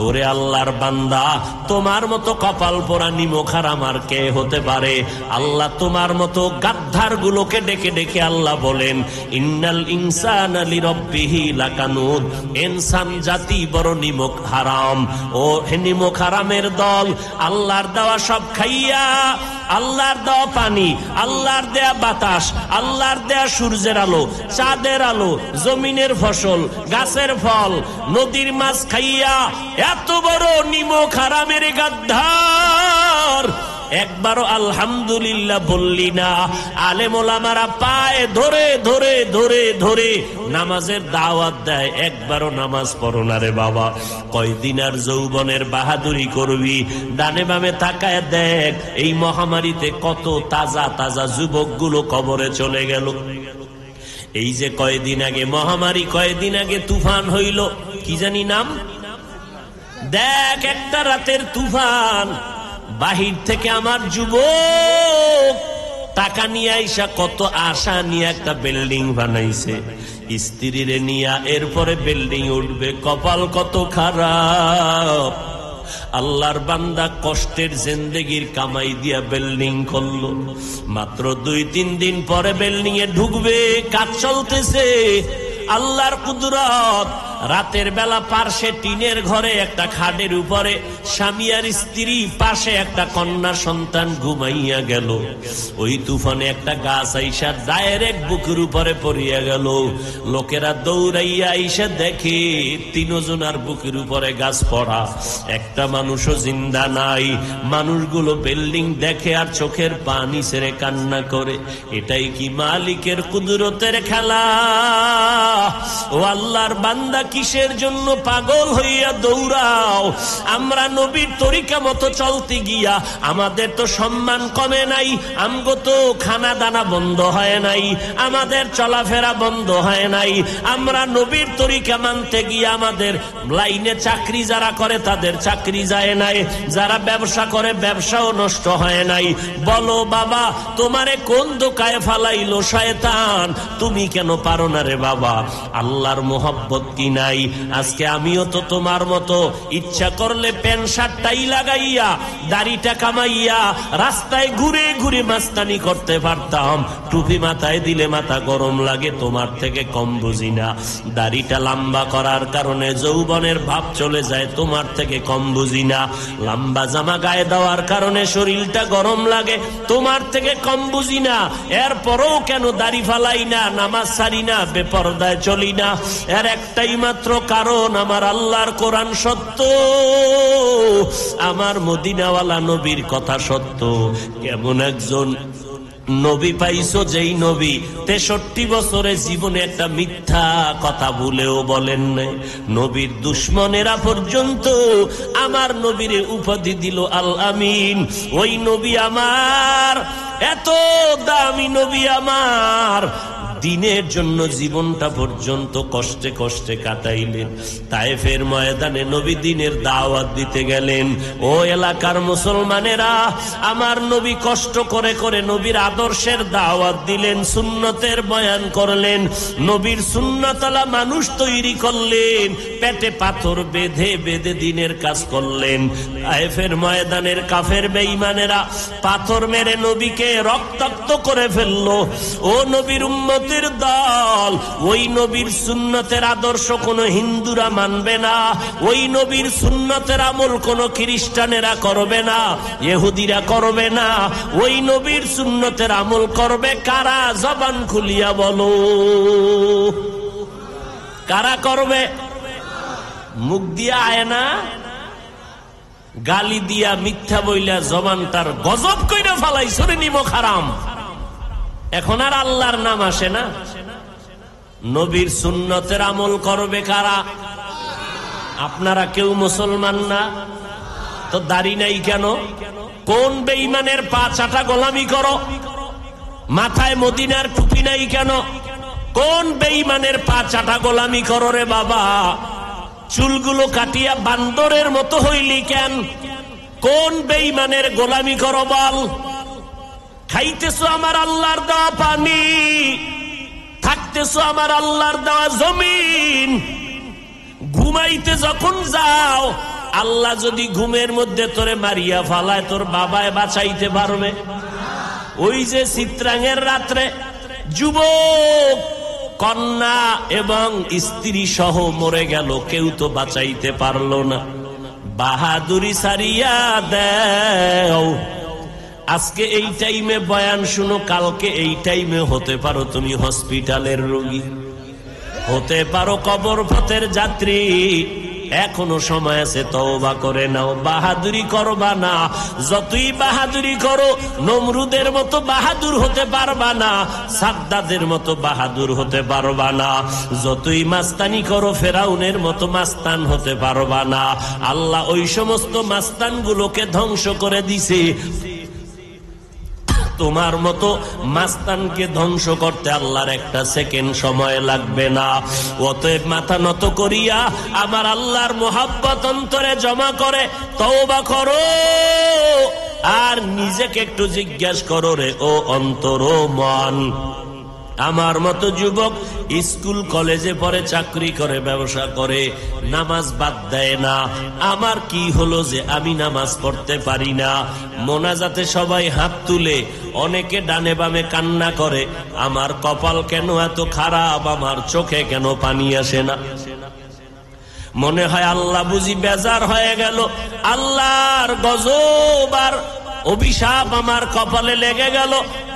ওরে আল্লাহর বান্দা, তোমার মতো কপাল পোড়া নিমখার আমার কে হতে পারে? আল্লাহ তোমার মতো গাদ্দার গুলোকে ডেকে ডেকে আল্লাহ বলেন, ইন্নাল ইনসানা লিরাব্বিহি লাকানুদ। ইনসান জাতি বড় নিমক হারাম। ও নিমক হারামের দল, আল্লাহর দেওয়া সব খাইয়া, আল্লাহর দেওয়া পানি, আল্লাহর দেয়া বাতাস, আল্লাহর দেয়া সূর্যের আলো, চাঁদের আলো, জমিনের ফসল, গাছের ফল, নদীর মাছ খাইয়া এত বড় নিমক হারামের গাদ্দার, একবারও আলহামদুলিল্লাহ বললি না। আলেম ওলামারা পায়ে ধরে ধরে ধরে ধরে নামাজের দাওয়াত দেয়, একবারও নামাজ পড়ো না রে বাবা। কয়দিন আর যৌবনের বাহাদুরি করবি? ডানে বামে তাকায় দেখ, এই মহামারীতে কত তাজা তাজা যুবকগুলো কবরে চলে গেল। এই যে কয়দিন আগে মহামারী, কয়দিন আগে তুফান হইল, কি জানি নাম, দেখ একটা রাতের তুফান। বাহির থেকে আমার যুবক টাকা নিয়ে আইসা কত আশা নিয়ে একটা বিল্ডিং বানাইছে, স্ত্রীরে নিয়া এরপরে বিল্ডিং উঠবে। কপাল কত খারাপ! আল্লাহর বান্দা কষ্টের জিন্দেগির কামাই দিয়া বিল্ডিং করলো, মাত্র 2-3 দিন পরে বিল্ডিং এ ঢুকবে, কাজ চলতেছে। আল্লাহর কুদরত, রাতের বেলা পার্শ্বে টিনের ঘরে একটা খাটের উপরে স্বামী আর স্ত্রী, পাশে একটা কন্যা সন্তান ঘুমাইয়া গেল। ওই তুফানে একটা গাছ আইসা ডাইরেক্ট বুকের উপরে পড়িয়া গেল। লোকেরা দৌড়াইয়া আইসা দেখে 3 জনার বুকের উপরে গাছ পড়া, একটা মানুষও জিন্দা নাই। মানুষগুলো বিল্ডিং দেখে আর চোখের পানি ছেড়ে কান্না করে। এটাই কি মালিকের কুদরতের খেলা? ও আল্লাহর বান্দা, কিসের জন্য পাগল হইয়া দৌড়াও? আমরা নবীর তরিকা মতো চলতে গিয়া আমাদের তো সম্মান কমে নাই, আমগো তো খানা দানা বন্ধ হয় নাই, আমাদের চলাফেরা বন্ধ হয় নাই। আমরা নবীর তরিকা মানতে গিয়া আমাদের লাইনে চাকরি যারা করে তাদের চাকরি যায় নাই, যারা ব্যবসা করে ব্যবসাও নষ্ট হয় নাই। বলো বাবা, তোমারে কোন দোকায় ফালাইলো শয়তান? তুমি কেন পারো না রে বাবা? আল্লাহর মোহব্বত কি নাই? আজকে আমিও তো তোমার মতো ইচ্ছা করলে প্যান্ট শার্টটাই লাগাইয়া দাড়িটা কামাইয়া রাস্তায় ঘুরে ঘুরে মাস্তানি করতে পারতাম। টুপি মাথায় দিলে মাথা গরম লাগে, তোমার থেকে কম বুঝি না। দাড়িটা লম্বা করার কারণে যৌবনের ভাব চলে যায়, তোমার থেকে কম বুঝি না। লম্বা জামা গায়ে দেওয়ার কারণে শরীরটা গরম লাগে, তোমার থেকে কম বুঝি না। এরপরও কেন দাড়ি ফালাই না, নামাজ ছাড়ি না, বেপরদায় চলি না? এর একটাই মাত্র কারণ, আমার আল্লাহর কোরআন সত্য, আমার মদিনাওয়ালা নবীর কথা সত্য। কেমন একজন নবী পাইছো যেই নবী 63 বছরে জীবনে একটা মিথ্যা কথা ভুলেও বলেন নাই। নবীর দুশ্মনেরা পর্যন্ত আমার নবীরে উপাধি দিল আল আমিন। ওই নবী আমার, এত দামি নবী আমার, দিনের জন্য জীবনটা পর্যন্ত কষ্টে কষ্টে কাটাইলেন। তায়েফের ময়দানে নবী দিনের দাওয়াত দিতে গেলেন। ও এলাকার মুসলমানেরা, আমার নবী কষ্ট করে করে নবীর আদর্শের দাওয়াত দিলেন, সুন্নতের বয়ান করলেন, নবীর সুন্নতওয়ালা মানুষ তৈরি করলেন, পেটে পাথর বেঁধে বেঁধে দিনের কাজ করলেন। তায়েফের ময়দানের কাফের বেঈমানেরা পাথর মেরে নবীকে রক্তাক্ত করে ফেললো। ও নবীর উম্মতের দল, ওই নবীর সুন্নতের আদর্শ কোন হিন্দুরা মানবে না, ওই নবীর সুন্নতের আমল কোন খ্রিস্টানেরা করবে না, ইহুদিরা করবে না। ওই নবীর সুন্নতের আমল করবে কারা? জবান খুলিয়া বলো, কারা করবে? মুখ দিয়া আয় না, গালি দিয়া মিথ্যা বইলা জবানটার গজব কইরা ফালাই সরে নিব হারাম। এখন আর আল্লাহর নাম আসে না। নবীর সুন্নতের আমল করবে কারা? আপনারা কেউ মুসলমান না তো দাড়ি নাই কেন? কোন বেঈমানের পা চাটা গোলামি করো? মাথায় মদিনার টুপি নাই কেন? কোন বেঈমানের পা চাটা গোলামি করো রে বাবা? চুলগুলো কাটিয়া বান্দরের মতো হইলি কেন? কোন বেঈমানের গোলামি করো বল? খাইতেছো আমার আল্লাহর দেওয়া পানি, থাকতেছো আমার আল্লাহর দেওয়া জমিন, ঘুমাইতে যখন যাও আল্লাহ যদি ঘুমের মধ্যে তোরে মারিয়া ফালায়, তোর বাবায় বাঁচাইতে পারবে? ওই যে চিত্রাঙ্গের রাত্রে যুবক কন্যা এবং স্ত্রী সহ মরে গেল, কেউ তো বাঁচাইতে পারলো না। বাহাদুরি সারিয়া দেও। আজকে এই টাইমে বয়ান শুনো, কালকে এই টাইমে হতে পারো তুমি হসপিটালের রোগী, হতে পারো কবর পথের যাত্রী। এখনো সময় আছে, তওবা করে নাও। বাহাদুরি করবা না। যতই বাহাদুরি করো নমরুদের মতো বাহাদুর হতে পারবা না, সাদ্দাদের মতো বাহাদুর হতে পারবা না। যতই মাস্তানি করো ফেরাউনের মতো মাস্তান হতে পারবা না। আল্লাহ ওই সমস্ত মাস্তানগুলোকে ধ্বংস করে দিছে। তোমার মতো মাস্তানকে ধ্বংস করতে আল্লাহর একটা সেকেন্ড সময় লাগবে না। অতএব মাথা নত করিয়া আমার আল্লাহর মোহাব্বত অন্তরে জমা করে তওবা করো, আর নিজেকে একটু জিজ্ঞাসা করো রে ও অন্তর ও মন। আমার মতো যুবক স্কুল কলেজে পড়ে, চাকরি করে, ব্যবসা করে, নামাজ বাদ দেয় না। আমার কি হলো যে আমি নামাজ পড়তে পারি না? মোনাজাতে সবাই হাত তুলে, অনেকে ডানে বামে কান্না করে। আমার কপাল কেন এত খারাপ? আমার চোখে কেন পানি আসে না? মনে হয় আল্লাহ বুঝি বেজার হয়ে গেল, আল্লাহর গজব আর অভিশাপ আমার কপালে লেগে গেল।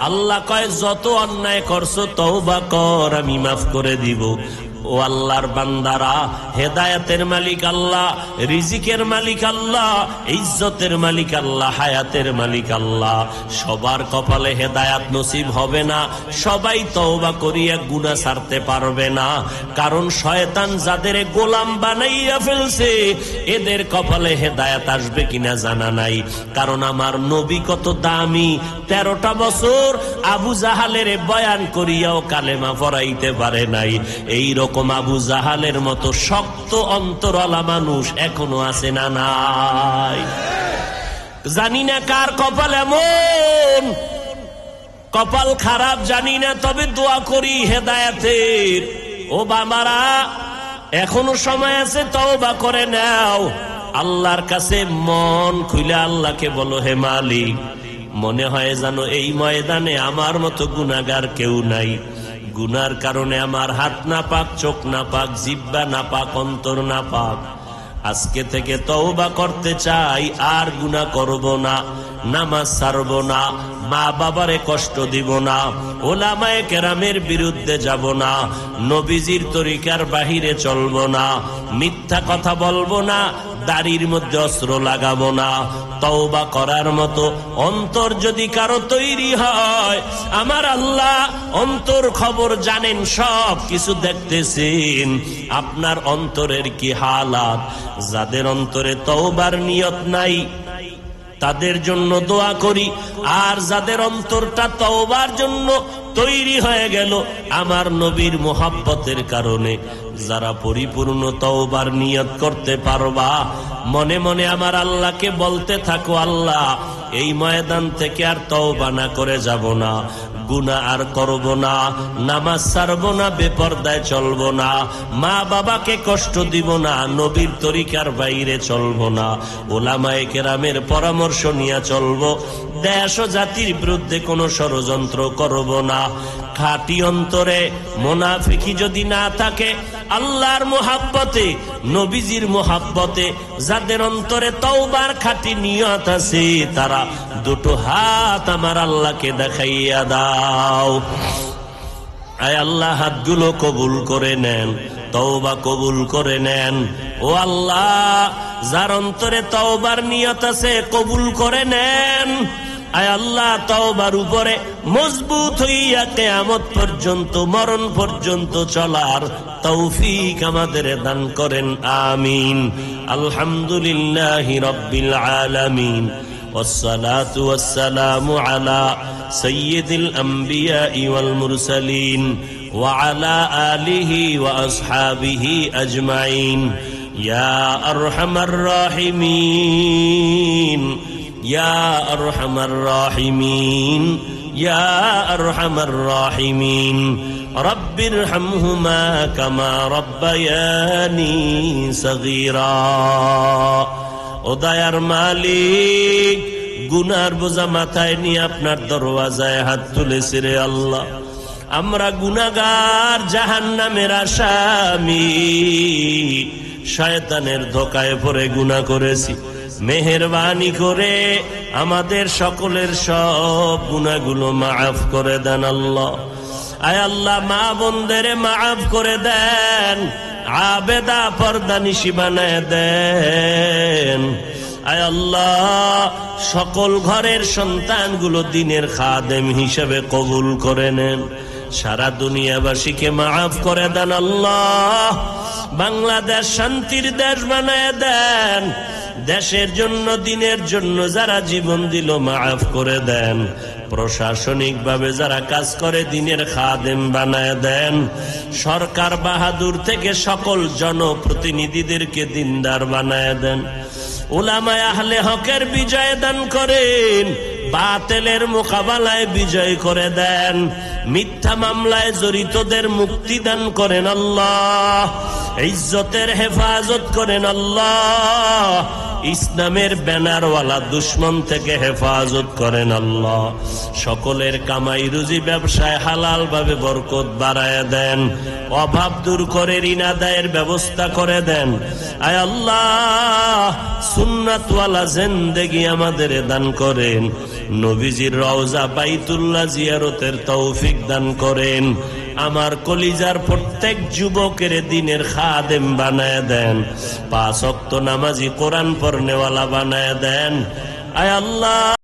আল্লাহ কয়, যত অন্যায় করছো তওবা কর, আমি মাফ করে দিব। ও আল্লাহর বান্দারা, হেদায়েতের মালিক আল্লাহ, রিজিকের মালিক আল্লাহ, ইজ্জতের মালিক আল্লাহ, হায়াতের মালিক আল্লাহ। সবার কপালে হেদায়েত নসিব হবে না, সবাই তওবা করিয়া গুনাহ ছাড়তে পারবে না। কারণ শয়তান যাদের গোলাম বানাইয়া ফেলছে, এদের কপালে হেদায়েত আসবে কিনা জানা নাই। কারণ আমার নবী কত দামি, 13টা বছর আবু জাহালের বয়ান করিয়াও কালেমা পড়াইতে পারে নাই। এই রকম আবু জাহালের মতো শক্ত অন্তরওয়ালা মানুষ এখনো আছে না নাই? জানি না কার কপাল এমন, কপাল খারাপ জানি না, তবে দোয়া করি হেদায়েতের। ও বাবারা, এখনো সময় আছে, তওবা করে নাও। আল্লাহর কাছে মন খুলে আল্লাহকে বলো, হে মালিক, মনে হয় জানো এই ময়দানে আমার মতো গুনাহগার কেউ নাই। গুনার কারণে আমার হাত না পাক, চোখ না পাক, জিহ্বা না পাক, অন্তর না পাক। আজকে থেকে তওবা করতে চাই, আর গুনাহ করব না, নামাজ ছাড়ব না, মা বাবারে কষ্ট দিব না, ওলামায়ে কেরামের বিরুদ্ধে যাব না, নবীজির তরিকার বাহিরে চলব না, মিথ্যা কথা বলবো না, দাড়ির মধ্যে অস্ত্র লাগাবো না। তওবা করার মতো অন্তর যদি কারো তৈরি হয়, আমার আল্লাহ অন্তর খবর জানেন, সব কিছু দেখতেছেন। আপনার অন্তরের কি হালাত? যাদের অন্তরে তওবার নিয়ত নাই তাদের জন্য দোয়া করি, আর যাদের অন্তরটা তওবার জন্য তৈরি হয়ে গেল আমার নবীর মোহাব্বতের কারণে, যারা পরিপূর্ণ তওবার নিয়ত করতে পারবা, মনে মনে আমার আল্লাহকে বলতে থাকো, আল্লাহ এই ময়দান থেকে আর তওবা না করে যাব না, গুনাহ আর করব না, নামাজ ছাড়বো না, বেপরদায় চলবো না, মা বাবাকে কষ্ট দিব না, নবীর তরিকার বাইরে চলবো না, ওলামায়ে কেরামের পরামর্শ নিয়ে চলবো, দেশ ও জাতির বিরুদ্ধে কোনো ষড়যন্ত্র করব না। খাঁটি অন্তরে মুনাফিকি যদি না থাকে, আল্লাহর মোহাব্বতে, নবীজির মোহাব্বতে যাদের অন্তরে তওবার খাঁটি নিয়ত আছে, তারা দুটো হাত আমার আল্লাহকে দেখাইয়া দাও। আয় আল্লাহ, হাতগুলো কবুল করে নেন, তওবা কবুল করে নেন। ও আল্লাহ, যার অন্তরে তওবার নিয়ত আছে কবুল করে নেন। আয় আল্লাহ, তওবার উপরে মজবুত হইয়া কিয়ামত পর্যন্ত, মরণ পর্যন্ত চলার তৌফিক আমাদের দান করেন, আমিন। আলহামদুলিল্লাহি রাব্বিল আলামিন, والصلاة والسلام على سيد الأنبياء والمرسلين وعلى آله وأصحابه أجمعين. يا أرحم الراحمين، يا أرحم الراحمين، يا أرحم الراحمين، رب ارحمهما كما ربياني صغيرا. ও দয়ার মালিক, গুনার বোঝা মাথায় নিয়ে আপনার দরওয়াজায় হাত তুলেছি রে আল্লাহ। আমরা গুনাহগার, জাহান্নামের আসামি, শয়তানের ধোকায় পড়ে গুনাহ করেছি। মেহেরবানি করে আমাদের সকলের সব গুনাহগুলো মাফ করে দেন আল্লাহ। আয় আল্লাহ, মা বোনদের মাফ করে দেন, আবেদা পর্দানিশি বানায় দেন। আয় আল্লাহ, সকল ঘরের সন্তানগুলো দিনের খাদেম হিসেবে কবুল করে নেন। সারা দুনিয়াবাসীকে মাফ করে দেন আল্লাহ। বাংলাদেশ শান্তির দেশ বানায় দেন। দেশের জন্য, দিনের জন্য যারা জীবন দিল মাফ করে দেন। প্রশাসনিক ভাবে যারা কাজ করে দিনের খাদেম বানায় দেন। সরকার বাহাদুর থেকে সকল জনপ্রতিনিধিদেরকে দিনদার বানায় দেন। উলামায়ে আহলে হকের বিজয় দান করেন, বাতিলের মোকাবেলায় বিজয় করে দেন, মিথ্যা মামলায় জড়িতদের মুক্তি দান করেন আল্লাহ। ইজ্জতের হেফাজত করেন আল্লাহ। ইসলামের ব্যানারওয়ালা দুশ্মন থেকে হেফাজত করেন আল্লাহ। সকলের কামাই রুজি ব্যবসায় হালাল ভাবে বরকত বাড়ায় দেন। অভাব দূর করে ঋণ আদায়ের ব্যবস্থা করে দেন। আয় আল্লাহ, সুন্নাতওয়ালা জিন্দেগি আমাদের দান করেন। নবীজির রওজা বাইতুল্লাহ জিয়ারতের তৌফিক দান করেন। আমার কলিজার প্রত্যেক যুবকের দিনের খাদেম বানায় দেন। 5 ওয়াক্ত নামাজি, কোরআন পড়নেওয়ালা বানায় দেন। আয় আল্লাহ।